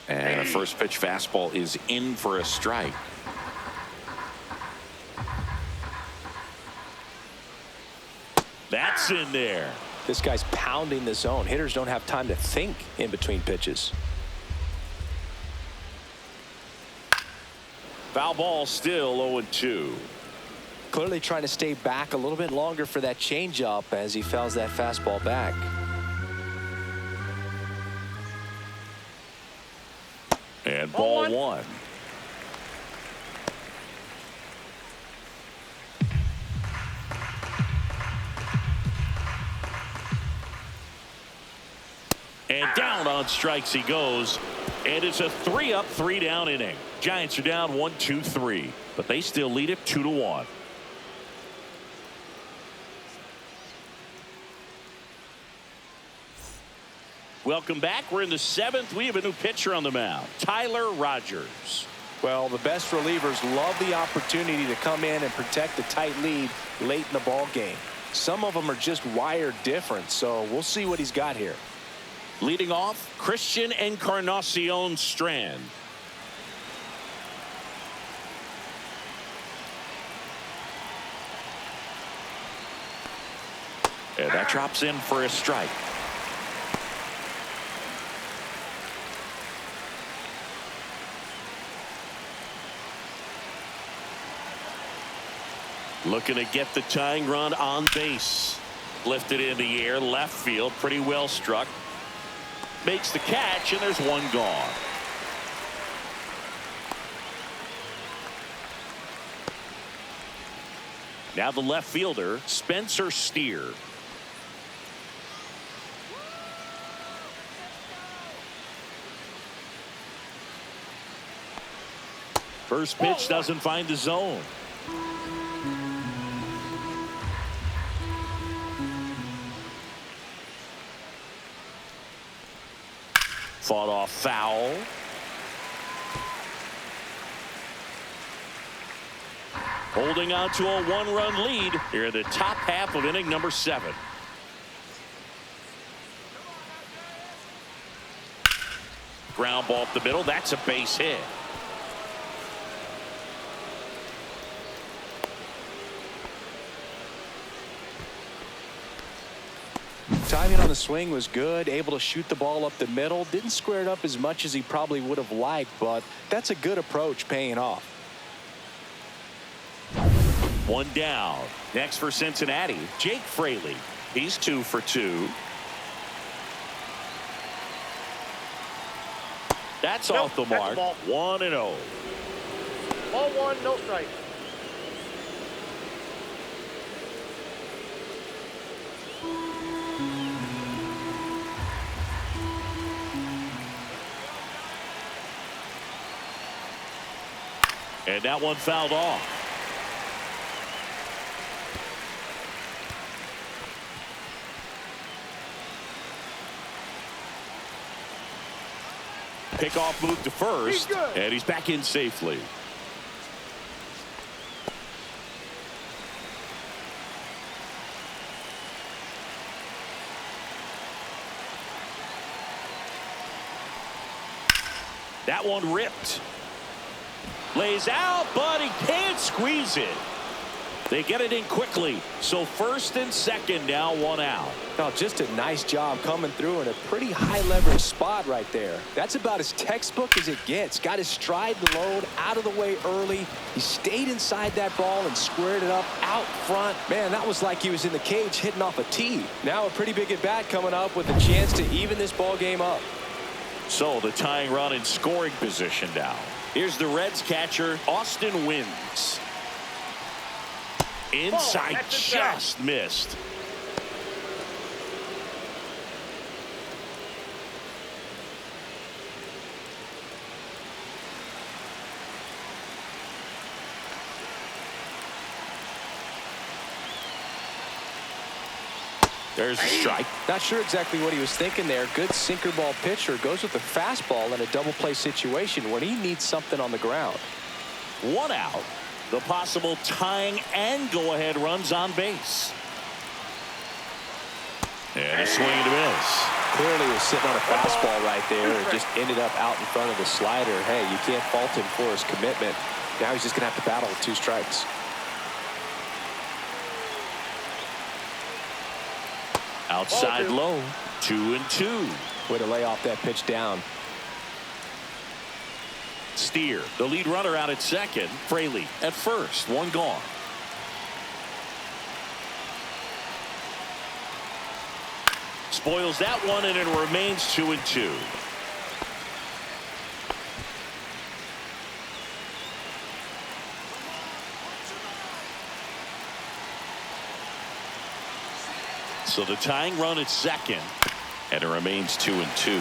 And a first pitch fastball is in for a strike. That's in there. This guy's pounding the zone. Hitters don't have time to think in between pitches. Foul ball, still 0-2. Clearly trying to stay back a little bit longer for that changeup as he fouls that fastball back. And ball one. And down on strikes he goes. And it's a 3 up, 3 down inning. Giants are down 1-2-3, but they still lead it 2-1. Welcome back. We're in the 7th. We have a new pitcher on the mound, Tyler Rogers. Well, the best relievers love the opportunity to come in and protect the tight lead late in the ball game. Some of them are just wired different, so we'll see what he's got here. Leading off, Christian Encarnacion Strand. And that drops in for a strike. Looking to get the tying run on base. Lifted in the air, left field, pretty well struck. Makes the catch, and there's one gone. Now the left fielder, Spencer Steer. First pitch doesn't find the zone. Fought off foul. Holding on to a 1-run lead here in the top half of inning number 7. Ground ball up the middle. That's a base hit. Timing on the swing was good, able to shoot the ball up the middle. Didn't square it up as much as he probably would have liked, but that's a good approach paying off. One down. Next for Cincinnati, Jake Fraley. He's 2 for 2. That's off the mark. 1-0. Ball 1, no strike. And that one fouled off. Pickoff move to first, and he's back in safely. That one ripped. Lays out, but he can't squeeze it. They get it in quickly. So first and second, now 1 out. Oh, just a nice job coming through in a pretty high leverage spot right there. That's about as textbook as it gets. Got his stride and load out of the way early. He stayed inside that ball and squared it up out front. Man, that was like he was in the cage hitting off a tee. Now a pretty big at bat coming up with a chance to even this ball game up. So the tying run in scoring position now. Here's the Reds catcher, Austin Wynns. Inside, just missed. There's a strike. Not sure exactly what he was thinking there. Good sinker ball pitcher goes with the fastball in a double play situation when he needs something on the ground. 1 out. The possible tying and go-ahead runs on base. And a swing and a miss. Clearly was sitting on a fastball right there and just ended up out in front of the slider. Hey, you can't fault him for his commitment. Now he's just going to have to battle with 2 strikes. Outside low, 2-2. Way to lay off that pitch down. Steer, the lead runner out at second. Fraley at first, 1 gone. Spoils that one, and it remains 2-2. So the tying run at second, and it remains 2-2.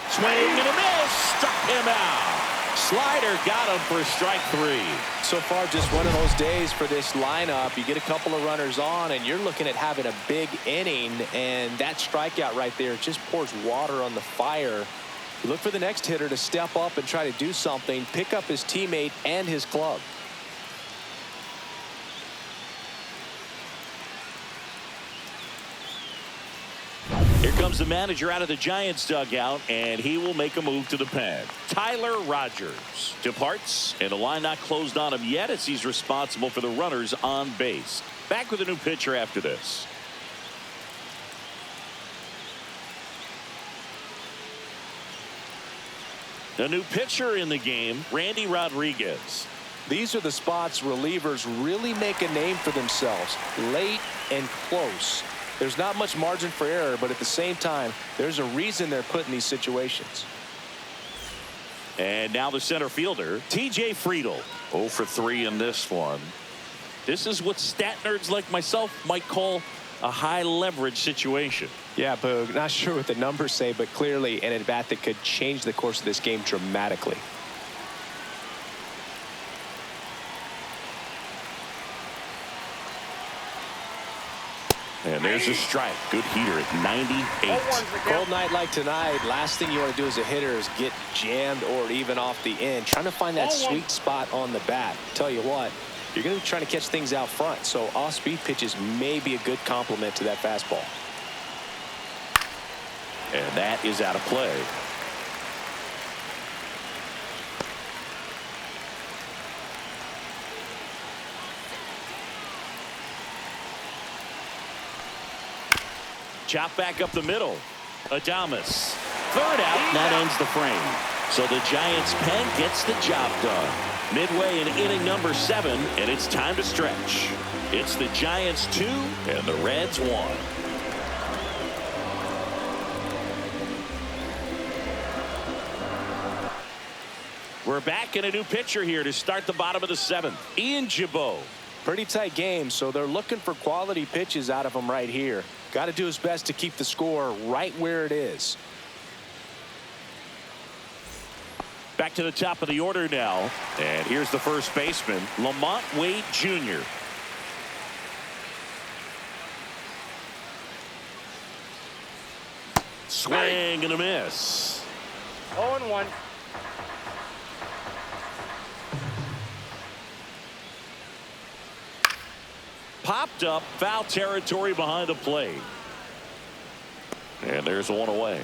Swing and a miss. Struck him out. Slider got him for strike 3. So far, just one of those days for this lineup. You get a couple of runners on, and you're looking at having a big inning, and that strikeout right there just pours water on the fire. You look for the next hitter to step up and try to do something, pick up his teammate and his club. Here comes the manager out of the Giants dugout, and he will make a move to the pen. Tyler Rogers departs, and the line not closed on him yet as he's responsible for the runners on base. Back with a new pitcher after this. The new pitcher in the game, Randy Rodriguez. These are the spots relievers really make a name for themselves, late and close. There's not much margin for error, but at the same time, there's a reason they're put in these situations. And now the center fielder, T.J. Friedl. 0 for 3 in this one. This is what stat nerds like myself might call a high leverage situation. Yeah, Boog, not sure what the numbers say, but clearly an at-bat that could change the course of this game dramatically. And there's a strike. Good heater at 98. Cold night like tonight, last thing you want to do as a hitter is get jammed or even off the end. Trying to find that sweet spot on the bat. Tell you what, you're going to be trying to catch things out front, so off-speed pitches may be a good complement to that fastball. And that is out of play. Chop back up the middle. Adames. Third out. That ends the frame. So the Giants pen gets the job done. Midway in inning number 7, and it's time to stretch. It's the Giants 2 and the Reds 1. We're back in a new pitcher here to start the bottom of the 7th. Ian Gibaut. Pretty tight game, so they're looking for quality pitches out of him right here. Got to do his best to keep the score right where it is. Back to the top of the order now. And here's the first baseman, Lamont Wade Jr. Swing and a miss. 0-1. Popped up, foul territory behind the plate. And there's one away.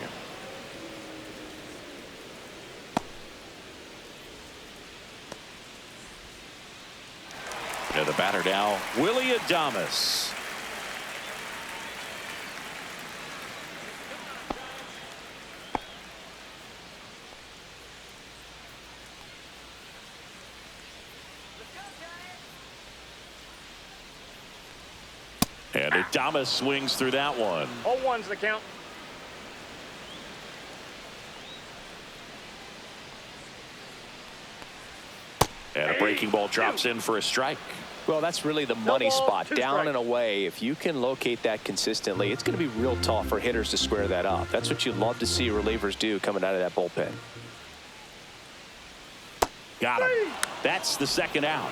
And the batter now, Willy Adames. And Adames swings through that one. 0-1's the count. And a breaking ball drops in for a strike. Well, that's really the money ball, spot. 2 Down strikes. and away. If you can locate that consistently, it's going to be real tough for hitters to square that up. That's what you'd love to see relievers do coming out of that bullpen. Got him. That's the second out.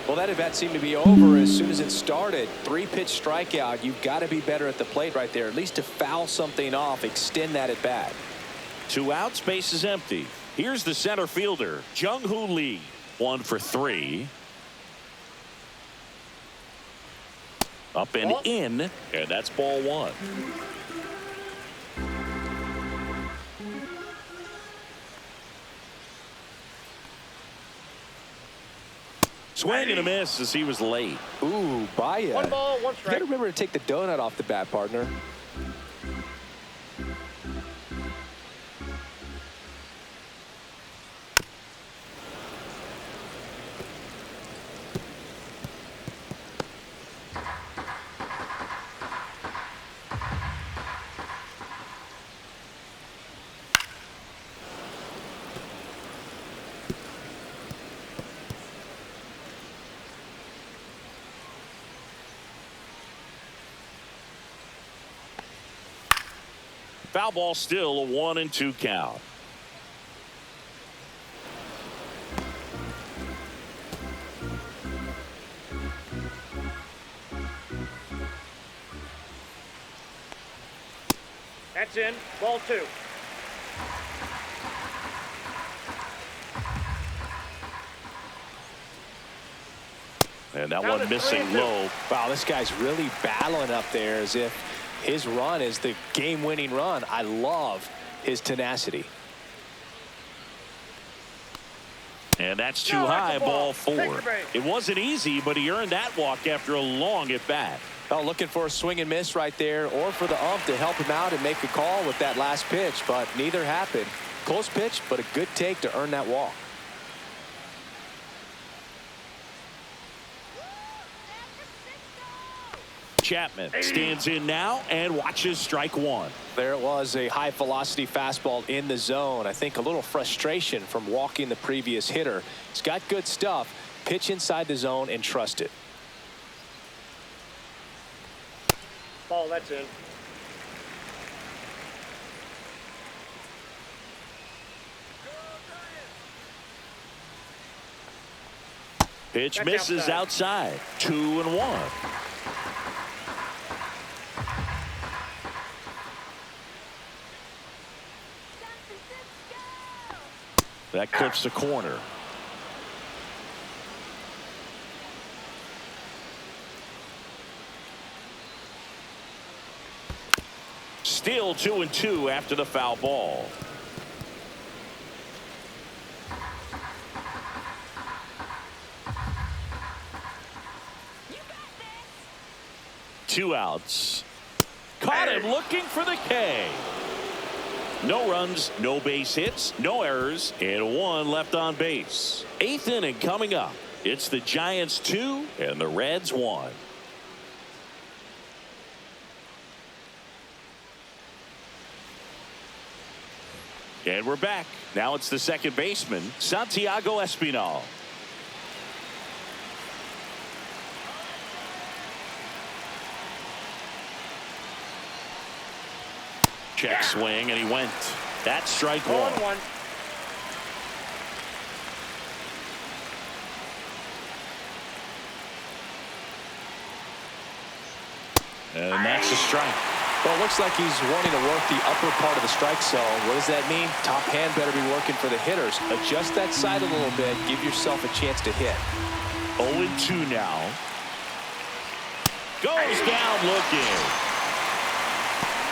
Well, that at-bat seemed to be over as soon as it started. 3-pitch strikeout. You've got to be better at the plate right there, at least to foul something off, extend that at-bat. 2 outs, base is empty. Here's the center fielder, Jung-Hoo Lee. 1 for 3. Up and in, and that's ball 1. Swing and a miss as he was late. Ooh, Baez. 1 ball, 1 You got strike. to remember to take the donut off the bat, partner. Foul ball, still a 1-2 count. That's in. Ball 2. And that Down one to missing 3-2. low. Wow, this guy's really battling up there as if his run is the game-winning run. I love his tenacity. And that's too No, that's high, a ball. ball 4. Take the bait. It wasn't easy, but he earned that walk after a long at-bat. Oh, looking for a swing and miss right there, or for the ump to help him out and make a call with that last pitch, but neither happened. Close pitch, but a good take to earn that walk. Chapman stands in now and watches strike 1. There it was, a high velocity fastball in the zone. I think a little frustration from walking the previous hitter. He's got good stuff. Pitch inside the zone and trust it. Ball, that's in. Pitch That's misses outside. outside. 2-1. That clips the corner. Still 2-2 after the foul ball. Two outs. Caught him looking for the K. No runs, no base hits, no errors, and one left on base. 8th inning coming up. It's the Giants 2 and the Reds 1. And we're back. Now it's the second baseman, Santiago Espinal. Check swing, and he went. That's strike one. And that's a strike. Well, it looks like he's wanting to work the upper part of the strike zone. What does that mean? Top hand better be working for the hitters. Adjust that side a little bit. Give yourself a chance to hit. 0-2 now. Goes down looking.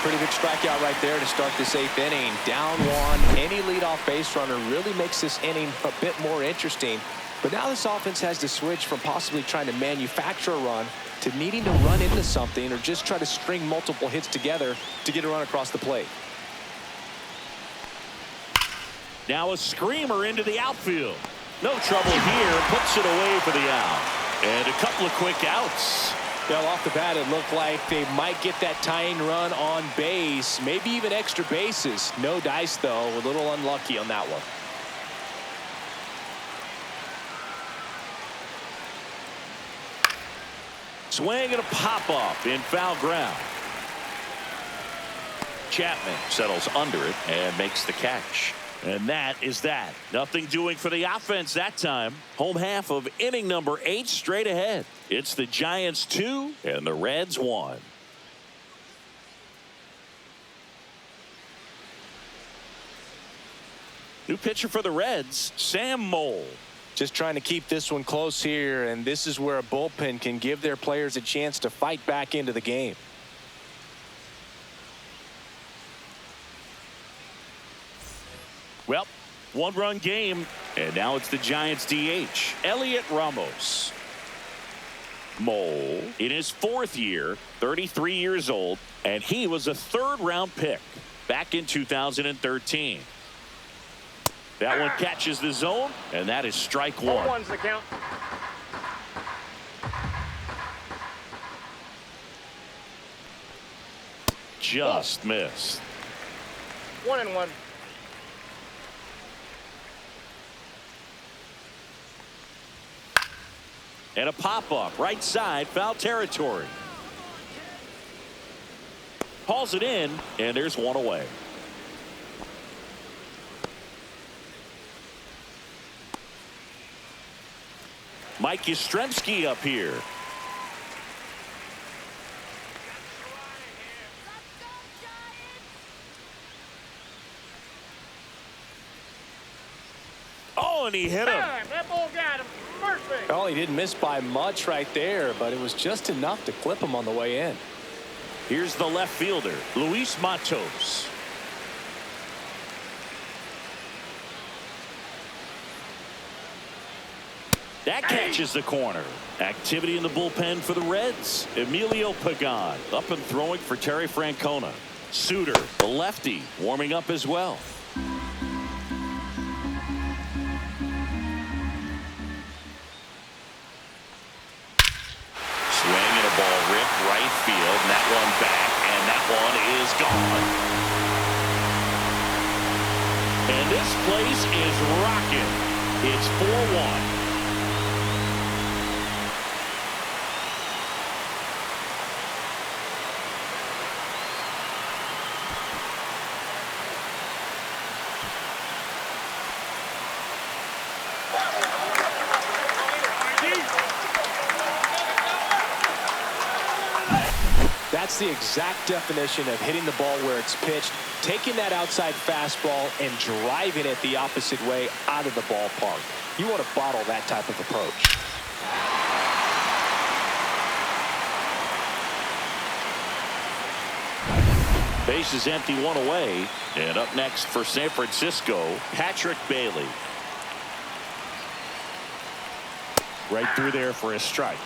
Pretty big strikeout right there to start this 8th inning. Down one. Any leadoff base runner really makes this inning a bit more interesting. But now this offense has to switch from possibly trying to manufacture a run to needing to run into something or just try to string multiple hits together to get a run across the plate. Now a screamer into the outfield. No trouble here. Puts it away for the out. And a couple of quick outs. Well, off the bat, it looked like they might get that tying run on base, maybe even extra bases. No dice, though. A little unlucky on that one. Swing and a pop-up in foul ground. Chapman settles under it and makes the catch. And that is that. Nothing doing for the offense that time. Home half of inning number 8 straight ahead. It's the Giants 2 and the Reds 1. New pitcher for the Reds, Sam Mole. Just trying to keep this one close here, and this is where a bullpen can give their players a chance to fight back into the game. Well, one-run game, and now it's the Giants DH, Elliot Ramos. Mole in his 4th year, 33 years old, and he was a 3rd-round pick back in 2013. That one catches the zone, and that is strike one. 1's the count. Just missed. 1-1. And a pop-up right side, foul territory. Hauls it in, and there's one away. Mike Yastrzemski up here. Oh, and he hit him. That ball got him. Perfect. Well, he didn't miss by much right there, but it was just enough to clip him on the way in. Here's the left fielder, Luis Matos. That catches the corner. Activity in the bullpen for the Reds. Emilio Pagan up and throwing for Terry Francona. Suter, the lefty, warming up as well. Swing and a ball ripped right field. And that one back, and that one is gone. And this place is rocking. It's 4-1. That's the exact definition of hitting the ball where it's pitched, taking that outside fastball and driving it the opposite way out of the ballpark. You want to bottle that type of approach. Base is empty, one away. And up next for San Francisco, Patrick Bailey. Right through there for a strike.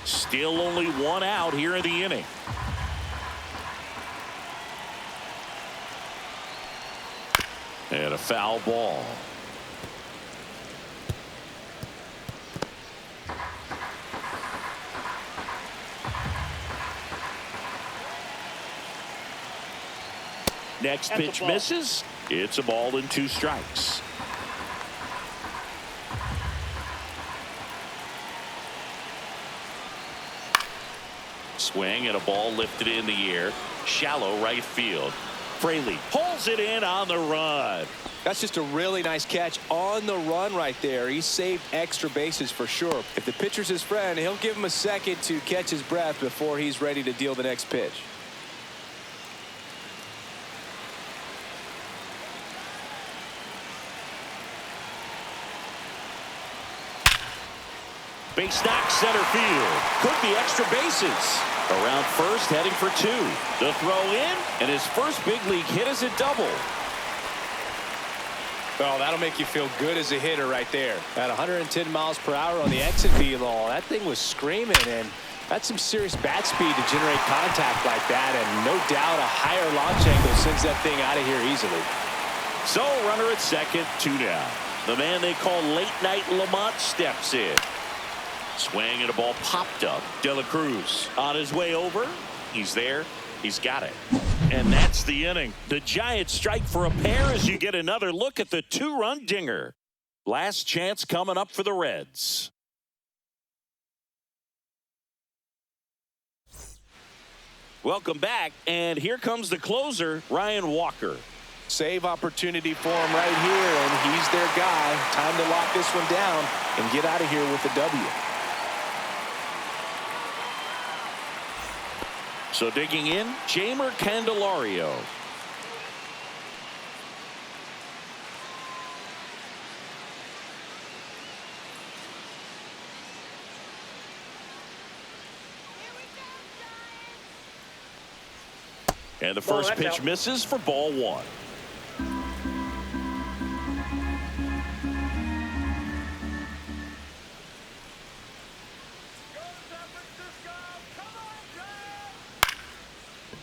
Still only one out here in the inning. And a foul ball. Next pitch misses. It's a ball and 2 strikes. Swing and a ball lifted in the air. Shallow right field. Fraley pulls it in on the run. That's just a really nice catch on the run right there. He saved extra bases for sure. If the pitcher's his friend, he'll give him a second to catch his breath before he's ready to deal the next pitch. Base knock center field. Could be extra bases. Around first, heading for 2. The throw in, and his first big league hit is a double. Oh, that'll make you feel good as a hitter right there. At 110 miles per hour on the exit velo, that thing was screaming, and that's some serious bat speed to generate contact like that, and no doubt a higher launch angle sends that thing out of here easily. So, runner at second, 2 down. The man they call Late Night Lamont steps in. Swing and a ball popped up. De La Cruz on his way over. He's there. He's got it. And that's the inning. The Giants strike for a pair as you get another look at the 2-run dinger. Last chance coming up for the Reds. Welcome back, and here comes the closer, Ryan Walker. Save opportunity for him right here, and he's their guy. Time to lock this one down and get out of here with the W. So digging in, Jamer Candelario. And the first pitch misses for ball 1.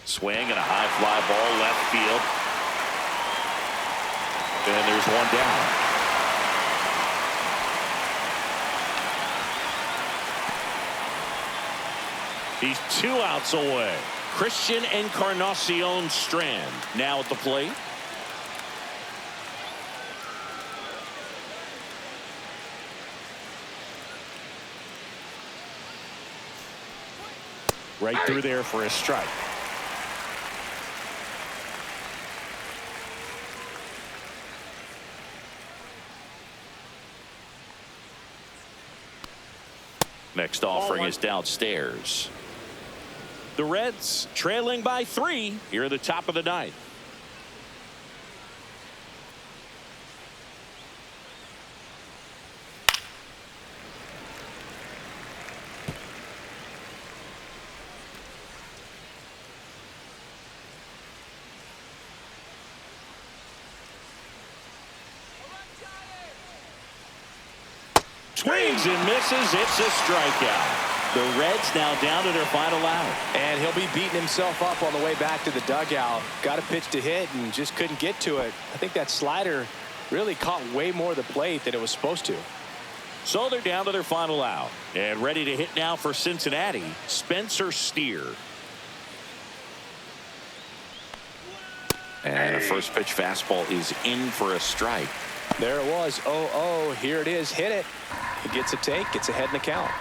Swing and a high fly ball left field. And there's one down. He's 2 outs away. Christian Encarnacion Strand now at the plate. Right through there for a strike. Next offering is downstairs. The Reds trailing by 3 here at the top of the 9th. Swings and misses. It's a strikeout. The Reds now down to their final out. And he'll be beating himself up on the way back to the dugout. Got a pitch to hit and just couldn't get to it. I think that slider really caught way more of the plate than it was supposed to. So they're down to their final out. And ready to hit now for Cincinnati, Spencer Steer. And a first pitch fastball is in for a strike. There it was. 0-0. Here it is. Hit it. He gets a take. Gets ahead in the count.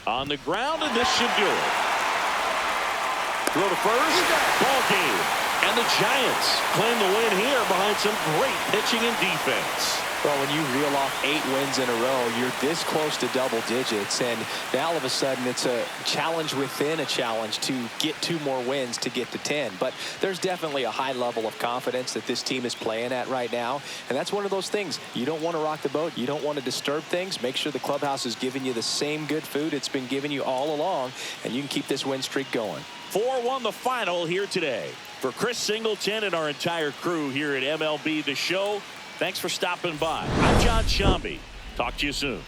On the ground, and this should do it. Throw to first. Ball game. And the Giants claim the win here behind some great pitching and defense. Well, when you reel off 8 wins in a row, you're this close to double digits, and now all of a sudden it's a challenge within a challenge to get 2 more wins to get to 10. But there's definitely a high level of confidence that this team is playing at right now, and that's one of those things. You don't want to rock the boat. You don't want to disturb things. Make sure the clubhouse is giving you the same good food it's been giving you all along, and you can keep this win streak going. 4-1 the final here today. For Chris Singleton and our entire crew here at MLB The Show, thanks for stopping by. I'm John Shambi. Talk to you soon.